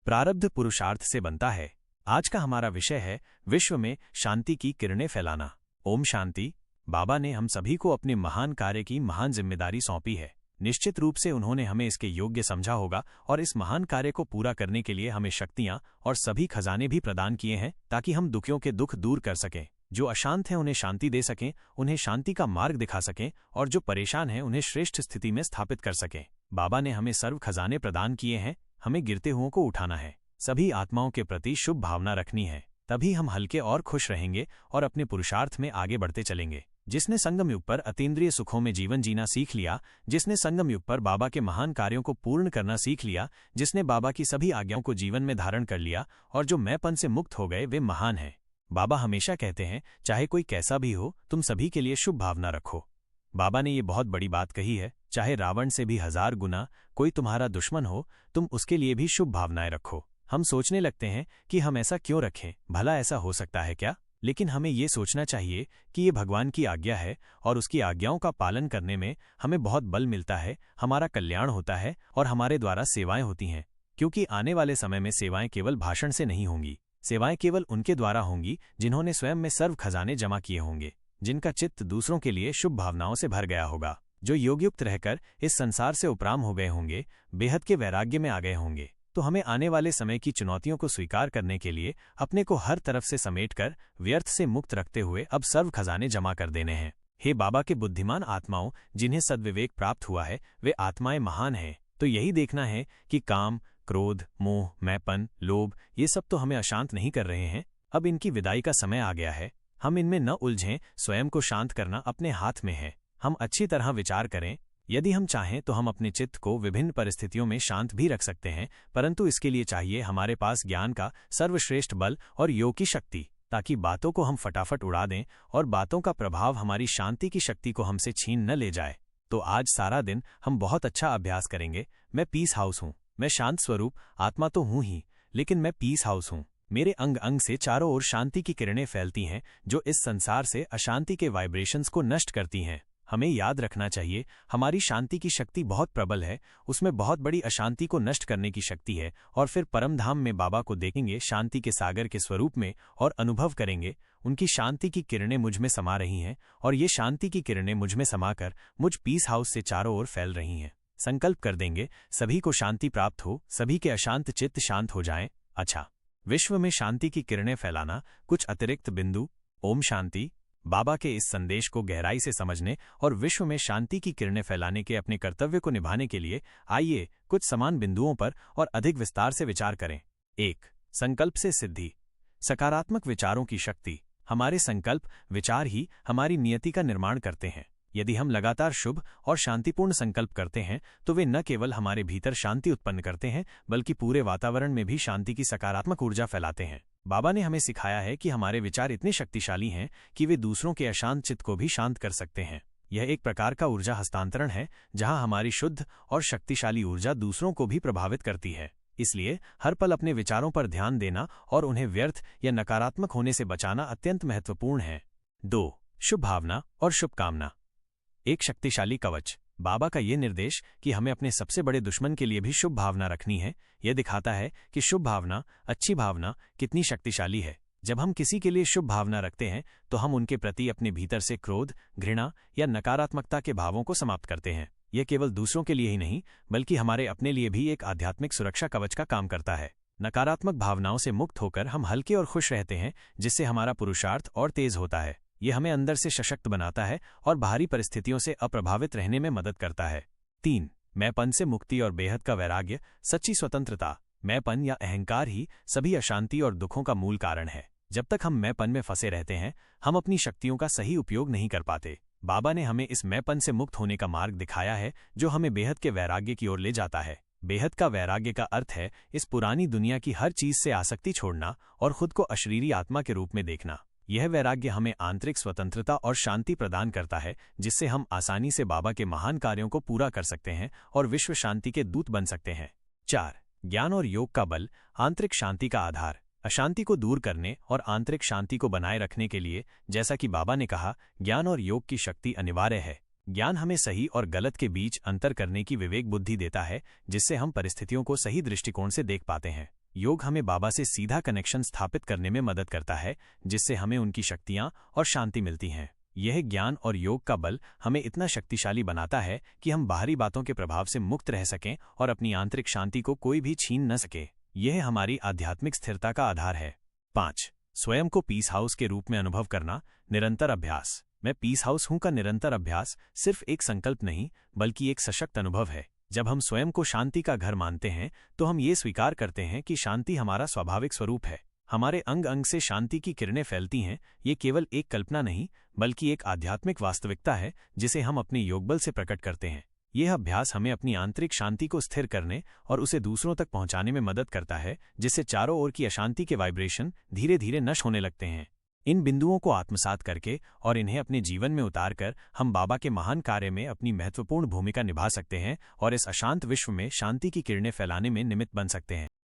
प्रारब्ध पुरुषार्थ से बनता है। आज का हमारा विषय है विश्व में शांति की किरणें फैलाना। ओम शांति। बाबा ने हम सभी को अपने महान कार्य की महान जिम्मेदारी सौंपी है। निश्चित रूप से उन्होंने हमें इसके योग्य समझा होगा और इस महान कार्य को पूरा करने के लिए हमें शक्तियां और सभी खजाने भी प्रदान किए हैं ताकि हम दुखियों के दुख दूर कर सकें, जो अशांत हैं उन्हें शांति दे सकें, उन्हें शांति का मार्ग दिखा सकें और जो परेशान हैं उन्हें श्रेष्ठ स्थिति में स्थापित कर सकें। बाबा ने हमें सर्व खजाने प्रदान किए हैं, हमें गिरते हुओं को उठाना है, सभी आत्माओं के प्रति शुभ भावना रखनी है, तभी हम हल्के और खुश रहेंगे और अपने पुरुषार्थ में आगे बढ़ते चलेंगे। जिसने संगम युग पर अतीन्द्रिय सुखों में जीवन जीना सीख लिया, जिसने संगम युग पर बाबा के महान कार्यों को पूर्ण करना सीख लिया, जिसने बाबा की सभी आज्ञाओं को जीवन में धारण कर लिया और जो मैंपन से मुक्त हो गए, वे महान हैं। बाबा हमेशा कहते हैं, चाहे कोई कैसा भी हो, तुम सभी के लिए शुभ भावना रखो। बाबा ने ये बहुत बड़ी बात कही है, चाहे रावण से भी 1000 गुना कोई तुम्हारा दुश्मन हो, तुम उसके लिए भी शुभ भावनाएं रखो। हम सोचने लगते हैं कि हम ऐसा क्यों रखें, भला ऐसा हो सकता है क्या? लेकिन हमें ये सोचना चाहिए कि ये भगवान की आज्ञा है और उसकी आज्ञाओं का पालन करने में हमें बहुत बल मिलता है, हमारा कल्याण होता है और हमारे द्वारा सेवाएं होती हैं। क्योंकि आने वाले समय में सेवाएं केवल भाषण से नहीं होंगी, सेवाएं केवल उनके द्वारा होंगी जिन्होंने स्वयं में सर्व खजाने जमा किए होंगे, जिनका चित्त दूसरों के लिए शुभ भावनाओं से भर गया होगा, जो योगयुक्त रहकर इस संसार से उपराम हो गए होंगे, बेहद के वैराग्य में आ गए होंगे। तो हमें आने वाले समय की चुनौतियों को स्वीकार करने के लिए अपने को हर तरफ से समेटकर व्यर्थ से मुक्त रखते हुए अब सर्व खजाने जमा कर देने हैं। हे बाबा के बुद्धिमान आत्माओं, जिन्हें सद्विवेक प्राप्त हुआ है, वे आत्माएं महान हैं। तो यही देखना है कि काम, क्रोध, मोह, मैंपन, लोभ, ये सब तो हमें अशांत नहीं कर रहे हैं। अब इनकी विदाई का समय आ गया है। हम इनमें न उलझें, स्वयं को शांत करना अपने हाथ में है। हम अच्छी तरह विचार करें। यदि हम चाहें तो हम अपने चित्त को विभिन्न परिस्थितियों में शांत भी रख सकते हैं, परंतु इसके लिए चाहिए हमारे पास ज्ञान का सर्वश्रेष्ठ बल और योग की शक्ति, ताकि बातों को हम फटाफट उड़ा दें और बातों का प्रभाव हमारी शांति की शक्ति को हमसे छीन न ले जाए। तो आज सारा दिन हम बहुत अच्छा अभ्यास करेंगे। मैं पीस हाउस हूँ, मैं शांत स्वरूप आत्मा तो हूँ ही, लेकिन मैं पीस हाउस हूँ। मेरे अंग अंग से चारों ओर शांति की किरणें फैलती हैं, जो इस संसार से अशांति के वाइब्रेशंस को नष्ट करती हैं। हमें याद रखना चाहिए, हमारी शांति की शक्ति बहुत प्रबल है, उसमें बहुत बड़ी अशांति को नष्ट करने की शक्ति है। और फिर परमधाम में बाबा को देखेंगे शांति के सागर के स्वरूप में और अनुभव करेंगे, उनकी शांति की किरणें मुझ में समा रही हैं और ये शांति की किरणें मुझ में समाकर मुझ पीस हाउस से चारों ओर फैल रही हैं। संकल्प कर देंगे, सभी को शांति प्राप्त हो, सभी के अशांत चित्त शांत हो जाएं। अच्छा, विश्व में शांति की किरणें फैलाना, कुछ अतिरिक्त बिंदु। ओम शांति। बाबा के इस संदेश को गहराई से समझने और विश्व में शांति की किरणें फैलाने के अपने कर्तव्य को निभाने के लिए आइए कुछ समान बिंदुओं पर और अधिक विस्तार से विचार करें। 1. संकल्प से सिद्धि। सकारात्मक विचारों की शक्ति। हमारे संकल्प विचार ही हमारी नियति का निर्माण करते हैं। यदि हम लगातार शुभ और शांतिपूर्ण संकल्प करते हैं तो वे न केवल हमारे भीतर शांति उत्पन्न करते हैं, बल्कि पूरे वातावरण में भी शांति की सकारात्मक ऊर्जा फैलाते हैं। बाबा ने हमें सिखाया है कि हमारे विचार इतने शक्तिशाली हैं कि वे दूसरों के अशांत चित्त को भी शांत कर सकते हैं। यह एक प्रकार का ऊर्जा हस्तांतरण है, जहां हमारी शुद्ध और शक्तिशाली ऊर्जा दूसरों को भी प्रभावित करती है। इसलिए हर पल अपने विचारों पर ध्यान देना और उन्हें व्यर्थ या नकारात्मक होने से बचाना अत्यंत महत्वपूर्ण है। 2. शुभ भावना और शुभकामना। एक शक्तिशाली कवच। बाबा का ये निर्देश कि हमें अपने सबसे बड़े दुश्मन के लिए भी शुभ भावना रखनी है, यह दिखाता है कि शुभ भावना, अच्छी भावना कितनी शक्तिशाली है। जब हम किसी के लिए शुभ भावना रखते हैं तो हम उनके प्रति अपने भीतर से क्रोध, घृणा या नकारात्मकता के भावों को समाप्त करते हैं। यह केवल दूसरों के लिए ही नहीं, बल्कि हमारे अपने लिए भी एक आध्यात्मिक सुरक्षा कवच का काम करता है। नकारात्मक भावनाओं से मुक्त होकर हम हल्के और खुश रहते हैं, जिससे हमारा पुरुषार्थ और तेज होता है। यह हमें अंदर से सशक्त बनाता है और बाहरी परिस्थितियों से अप्रभावित रहने में मदद करता है। 3. मैंपन से मुक्ति और बेहद का वैराग्य, सच्ची स्वतंत्रता। मैंपन या अहंकार ही सभी अशांति और दुखों का मूल कारण है। जब तक हम मैंपन में फंसे रहते हैं, हम अपनी शक्तियों का सही उपयोग नहीं कर पाते। बाबा ने हमें इस मैंपन से मुक्त होने का मार्ग दिखाया है, जो हमें बेहद के वैराग्य की ओर ले जाता है। बेहद का वैराग्य का अर्थ है इस पुरानी दुनिया की हर चीज से आसक्ति छोड़ना और खुद को अशरीरी आत्मा के रूप में देखना। यह वैराग्य हमें आंतरिक स्वतंत्रता और शांति प्रदान करता है, जिससे हम आसानी से बाबा के महान कार्यों को पूरा कर सकते हैं और विश्व शांति के दूत बन सकते हैं। 4. ज्ञान और योग का बल, आंतरिक शांति का आधार। अशांति को दूर करने और आंतरिक शांति को बनाए रखने के लिए, जैसा कि बाबा ने कहा, ज्ञान और योग की शक्ति अनिवार्य है। ज्ञान हमें सही और गलत के बीच अंतर करने की विवेक बुद्धि देता है, जिससे हम परिस्थितियों को सही दृष्टिकोण से देख पाते हैं। योग हमें बाबा से सीधा कनेक्शन स्थापित करने में मदद करता है, जिससे हमें उनकी शक्तियां और शांति मिलती हैं। यह ज्ञान और योग का बल हमें इतना शक्तिशाली बनाता है कि हम बाहरी बातों के प्रभाव से मुक्त रह सकें और अपनी आंतरिक शांति को कोई भी छीन न सके। यह हमारी आध्यात्मिक स्थिरता का आधार है। 5. स्वयं को पीस हाउस के रूप में अनुभव करना। निरंतर अभ्यास। मैं पीस हाउस हूं का निरंतर अभ्यास सिर्फ एक संकल्प नहीं, बल्कि एक सशक्त अनुभव है। जब हम स्वयं को शांति का घर मानते हैं तो हम ये स्वीकार करते हैं कि शांति हमारा स्वाभाविक स्वरूप है। हमारे अंग अंग से शांति की किरणें फैलती हैं। ये केवल एक कल्पना नहीं, बल्कि एक आध्यात्मिक वास्तविकता है जिसे हम अपने योगबल से प्रकट करते हैं। यह अभ्यास हमें अपनी आंतरिक शांति को स्थिर करने और उसे दूसरों तक पहुंचाने में मदद करता है, जिससे चारों ओर की अशांति के वाइब्रेशन धीरे धीरे नष्ट होने लगते हैं। इन बिंदुओं को आत्मसात करके और इन्हें अपने जीवन में उतारकर हम बाबा के महान कार्य में अपनी महत्वपूर्ण भूमिका निभा सकते हैं और इस अशांत विश्व में शांति की किरणें फैलाने में निमित्त बन सकते हैं।